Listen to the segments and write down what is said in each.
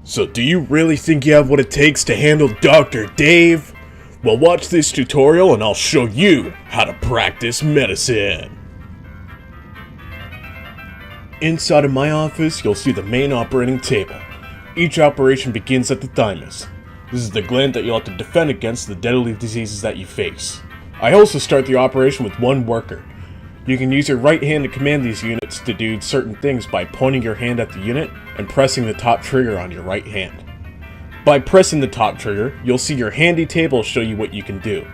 So do you really think you have what it takes to handle Dr. Dave? Well, watch this tutorial and I'll show you how to practice medicine. Inside of my office, you'll see the main operating table. Each operation begins at the thymus. This is the gland that you'll have to defend against the deadly diseases that you face. I also start the operation with one worker. You can use your right hand to command these units to do certain things by pointing your hand at the unit and pressing the top trigger on your right hand. By pressing the top trigger, you'll see your handy table show you what you can do.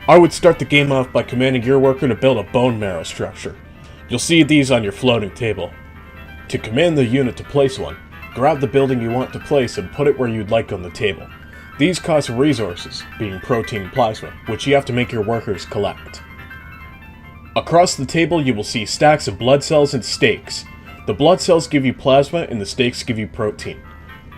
I would start the game off by commanding your worker to build a bone marrow structure. You'll see these on your floating table. To command the unit to place one, grab the building you want to place and put it where you'd like on the table. These cost resources, being protein and plasma, which you have to make your workers collect. Across the table you will see stacks of blood cells and steaks. The blood cells give you plasma and the steaks give you protein.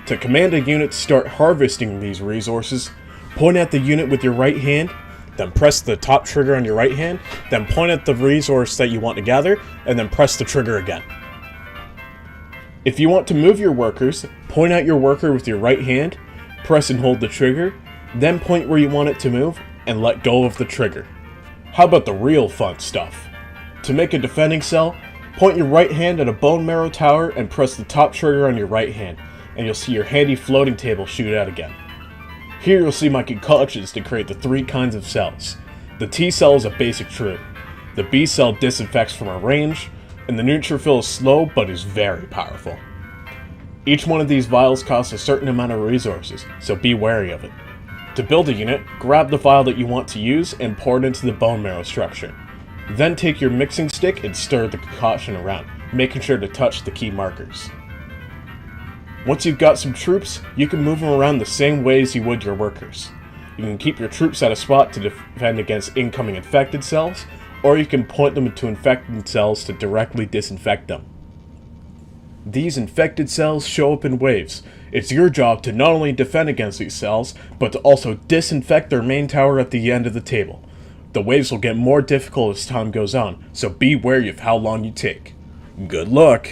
To command a unit to start harvesting these resources, point at the unit with your right hand, then press the top trigger on your right hand, then point at the resource that you want to gather, and then press the trigger again. If you want to move your workers, point at your worker with your right hand, press and hold the trigger, then point where you want it to move, and let go of the trigger. How about the real fun stuff? To make a defending cell, point your right hand at a bone marrow tower and press the top trigger on your right hand, and you'll see your handy floating table shoot out again. Here you'll see my concoctions to create the three kinds of cells. The T cell is a basic troop, the B cell disinfects from a range, and the neutrophil is slow but is very powerful. Each one of these vials costs a certain amount of resources, so be wary of it. To build a unit, grab the vial that you want to use and pour it into the bone marrow structure. Then take your mixing stick and stir the concoction around, making sure to touch the key markers. Once you've got some troops, you can move them around the same way as you would your workers. You can keep your troops at a spot to defend against incoming infected cells, or you can point them to infected cells to directly disinfect them. These infected cells show up in waves. It's your job to not only defend against these cells, but to also disinfect their main tower at the end of the table. The waves will get more difficult as time goes on, so be wary of how long you take. Good luck!